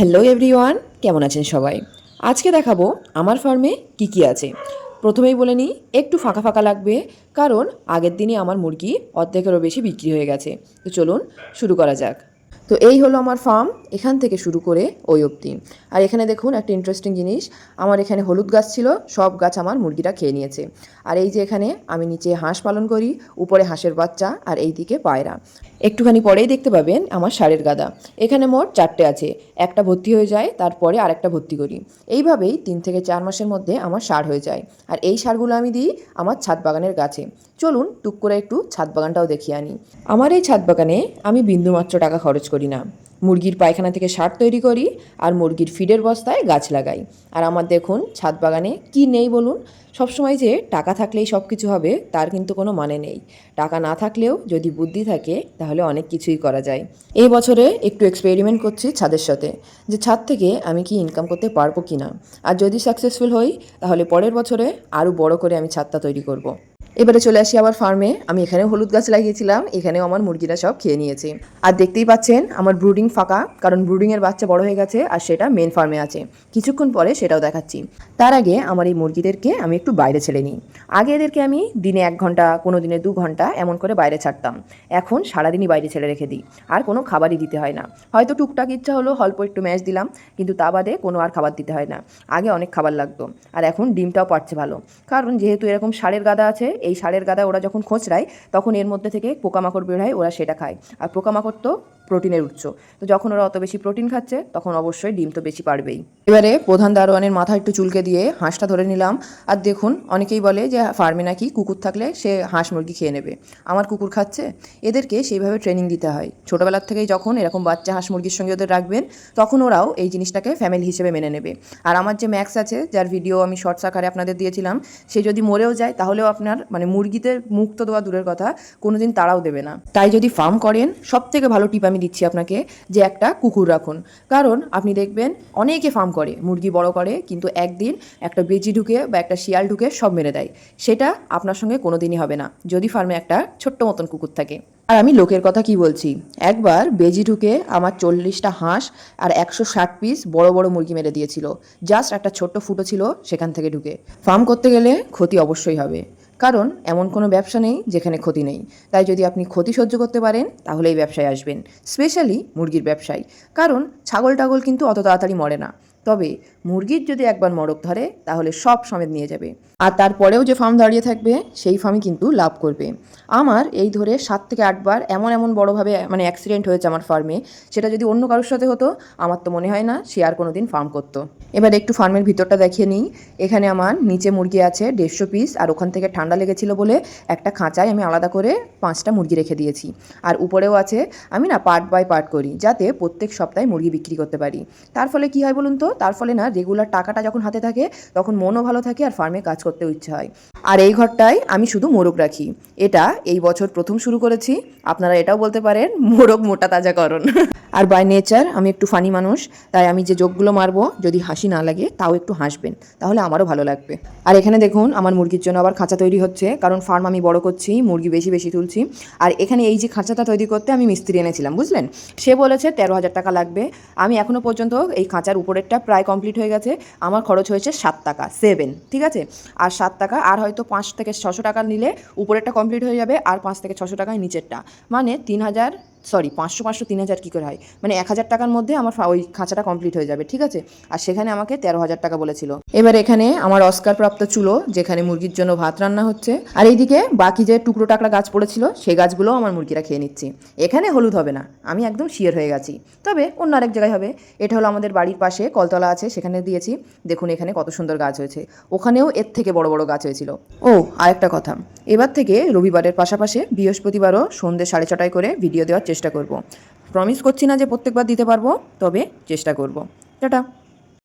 Hello everyone, কেমন আছেন সবাই? আজকে দেখাবো আমার ফার্মে কি কি আছে। প্রথমেই বলে নিই, একটু ফাঁকা ফাঁকা লাগবে, কারণ আগের দিনই আমার মুরগি অর্ধেকেরও বেশি বিক্রি হয়ে গেছে। তো চলুন শুরু করা যাক। তো এই হলো আমার ফার্ম, এখান থেকে শুরু করে ওই অবধি। আর এখানে দেখুন একটা ইন্টারেস্টিং জিনিস, আমার এখানে হলুদ গাছ ছিল, সব গাছ আমার মুরগিরা খেয়ে নিয়েছে। আর এই যে এখানে আমি নিচে হাঁস পালন করি, উপরে হাঁসের বাচ্চা, আর এই দিকে পায়রা। একটুখানি পরেই দেখতে পাবেন আমার ষাঁড়ের গাদা। এখানে মোট 4টে আছে, একটা ভর্তি হয়ে যায়, তারপরে আরেকটা ভর্তি করি। এইভাবেই 3 থেকে 4 মাসের মধ্যে আমার ষাঁড় হয়ে যায়। আর এই ষাঁড়গুলো আমি দিই আমার ছাদ বাগানের গাছে। চলুন টুক করে একটু ছাদ বাগানটাও দেখিয়ে আনি। আমার এই ছাদ বাগানে আমি বিন্দুমাত্র টাকা খরচ করি না। মুরগির পায়খানা থেকে সার তৈরি করি, আর মুরগির ফিডের বস্তায় গাছ লাগাই। আর আমার দেখুন ছাদ বাগানে কি নেই বলুন? সবসময় যে টাকা থাকলেই সব কিছু হবে তার কিন্তু কোনো মানে নেই। টাকা না থাকলেও যদি বুদ্ধি থাকে তাহলে অনেক কিছুই করা যায়। এই বছরে একটু এক্সপেরিমেন্ট করছি ছাদের সাথে, যে ছাদ থেকে আমি কি ইনকাম করতে পারবো কি না। আর যদি সাকসেসফুল হই তাহলে পরের বছরে আরও বড় করে আমি ছাদটা তৈরি করব। এবারে চলে আসি আবার ফার্মে। আমি এখানেও হলুদ গাছ লাগিয়েছিলাম, এখানেও আমার মুরগিরা সব খেয়ে নিয়েছে। আর দেখতেই পাচ্ছেন আমার ব্রুডিং ফাঁকা, কারণ ব্রুডিংয়ের বাচ্চা বড় হয়ে গেছে আর সেটা মেন ফার্মে আছে। কিছুক্ষণ পরে সেটাও দেখাচ্ছি। তার আগে আমার এই মুরগিদেরকে আমি একটু বাইরে ছেড়ে নিই। আগে এদেরকে আমি দিনে 1 ঘন্টা, কোনো দিনে 2 ঘন্টা এমন করে বাইরে ছাড়তাম। এখন সারাদিনই বাইরে ছেড়ে রেখে দিই, আর কোনো খাবারই দিতে হয় না। হয়তো টুকটাক ইচ্ছা হলো অল্প একটু ম্যাশ দিলাম, কিন্তু তা বাদে কোনো আর খাবার দিতে হয় না। আগে অনেক খাবার লাগতো, আর এখন ডিমটাও পাচ্ছে ভালো। কারণ যেহেতু এরকম ষাঁড়ের গাদা আছে, এই ষাঁড়ের গাদা ওরা যখন খোঁচড়ায় তখন এর মধ্যে থেকে পোকামাকড় বের হয়, ওরা সেটা খায়। আর পোকামাকড় তো প্রোটিনের উৎস, তো যখন ওরা অত বেশি প্রোটিন খাচ্ছে তখন অবশ্যই ডিম তো বেশি পারবেই। এবারে প্রধান দারোয়ানের মাথা একটু চুলকে দিয়ে হাঁসটা ধরে নিলাম। আর দেখুন, অনেকেই বলে যে ফার্মে নাকি কুকুর থাকলে সে হাঁস মুরগি খেয়ে নেবে। আমার কুকুর খাচ্ছে? এদেরকে সেইভাবে ট্রেনিং দিতে হয় ছোটোবেলার থেকেই। যখন এরকম বাচ্চা হাঁস মুরগির সঙ্গে ওদের রাখবেন, তখন ওরাও এই জিনিসটাকে ফ্যামিলি হিসেবে মেনে নেবে। আর আমার যে ম্যাক্স আছে, যার ভিডিও আমি শর্টস আকারে আপনাদের দিয়েছিলাম, সে যদি মরেও যায় তাহলেও আপনার মুরগিদের মুক্ত দেওয়া দূরের কথা, কোনোদিন তাড়াও দেবে না। তাই যদি ফার্ম করেন, সব থেকে ভালো টিপ আমি দিচ্ছি আপনাকে, যে একটা কুকুর রাখুন। কারণ আপনি দেখবেন অনেকে ফার্ম করে, মুরগি বড় করে, কিন্তু একদিন একটা বেজি ঢুকে বা একটা শিয়াল ঢুকে সব মেরে দেয়। সেটা আপনার সঙ্গে কোনোদিনই হবে না যদি ফার্মে একটা ছোট্ট মতন কুকুর থাকে। আর আমি লোকের কথা কি বলছি, একবার বেজি ঢুকে আমার 40টা হাঁস আর 160 পিস বড় বড় মুরগি মেরে দিয়েছিল। জাস্ট একটা ছোট্ট ফুটো ছিল সেখান থেকে ঢুকে। ফার্ম করতে গেলে ক্ষতি অবশ্যই হবে, কারণ এমন কোনো ব্যবসা নেই যেখানে ক্ষতি নেই। তাই যদি আপনি ক্ষতি সহ্য করতে পারেন তাহলে এই ব্যবসায় আসবেন, স্পেশালি মুরগির ব্যবসায়। কারণ ছাগল টাগল কিন্তু অত তাড়াতাড়ি মরে না, তবে মুরগির যদি একবার মরক ধরে তাহলে সব সমেত নিয়ে যাবে। আর তারপরেও যে ফার্ম দাঁড়িয়ে থাকবে সেই ফার্মই কিন্তু লাভ করবে। আমার এই ধরে 7 থেকে 8 বার এমন এমন বড়োভাবে অ্যাক্সিডেন্ট হয়েছে আমার ফার্মে। সেটা যদি অন্য কারোর সাথে হতো, আমার তো মনে হয় না সে আর কোনো দিন ফার্ম করতো। এবার একটু ফার্মের ভিতরটা দেখিয়ে নিই। এখানে আমার নিচে মুরগি আছে 150 পিস, আর ওখান থেকে ঠান্ডা লেগেছিল বলে একটা খাঁচায় আমি আলাদা করে 5টা মুরগি রেখে দিয়েছি। আর উপরেও আছে, আমি না পার্ট বাই পার্ট করি, যাতে প্রত্যেক সপ্তাহে মুরগি বিক্রি করতে পারি। তার ফলে কি হয় বলুন তো? তার ফলে না রেগুলার টাকাটা যখন হাতে থাকে তখন মনও ভালো থাকে, আর ফার্মে কাজ করতেও ইচ্ছে হয়। আর এই ঘরটায় আমি শুধু মোরগ রাখি। এটা এই বছর প্রথম শুরু করেছি। আপনারা এটাও বলতে পারেন মোরগ মোটা তাজাকরণ। আর বাই নেচার আমি একটু ফানি মানুষ, তাই আমি যে জোকগুলো মারবো, যদি হাসি না লাগে তাও একটু হাসবেন, তাহলে আমারও ভালো লাগবে। আর এখানে দেখুন আমার মুরগির জন্য আবার খাঁচা তৈরি হচ্ছে, কারণ ফার্ম আমি বড় করছি, মুরগি বেশি বেশি তুলছি। আর এখানে এই যে খাঁচাটা তৈরি করতে আমি মিস্ত্রি এনেছিলাম, বুঝলেন? সে বলেছে 13,000 টাকা লাগবে। আমি এখনও পর্যন্ত এই খাঁচার উপরেরটা প্রায় কমপ্লিট হয়ে গেছে। আমার খরচ হয়েছে 7 টাকা, 7, ঠিক আছে? আর 7 টাকা, আর হয়তো 5 থেকে 600 টাকা নিলে উপরেরটা কমপ্লিট হয়ে যাবে, আর 5 থেকে 600 টাকায় নিচেরটা। 3,000, সরি 500 500 3,000 কী করে হয়, 1,000 টাকার মধ্যে আমার ওই খাঁচাটা কমপ্লিট হয়ে যাবে, ঠিক আছে? আর সেখানে আমাকে 13,000 টাকা বলেছিল। এবার এখানে আমার অস্কারপ্রাপ্ত চুলো, যেখানে মুরগির জন্য ভাত রান্না হচ্ছে। আর এইদিকে বাকি যে টুকরো টাকলা গাছ পড়েছিল সেই গাছগুলোও আমার মুরগিরা খেয়ে নিচ্ছে। এখানে হলুদ হবে না, আমি একদম শিওর হয়ে গেছি, তবে অন্য আরেক জায়গায় হবে। এটা হলো আমাদের বাড়ির পাশে কলতলা আছে, সেখানে দিয়েছি। দেখুন এখানে কত সুন্দর গাছ হয়েছে, ওখানেও এর থেকে বড় বড় গাছ হয়েছিল। ও আরেকটা কথা, এবার থেকে রবিবারের পাশাপাশি বৃহস্পতিবারও সন্ধ্যে 6:30 করে ভিডিও দেওয়ার চেষ্টা করব। প্রমিস করছি না যে প্রত্যেকবার দিতে পারবো, তবে চেষ্টা করব। টাটা।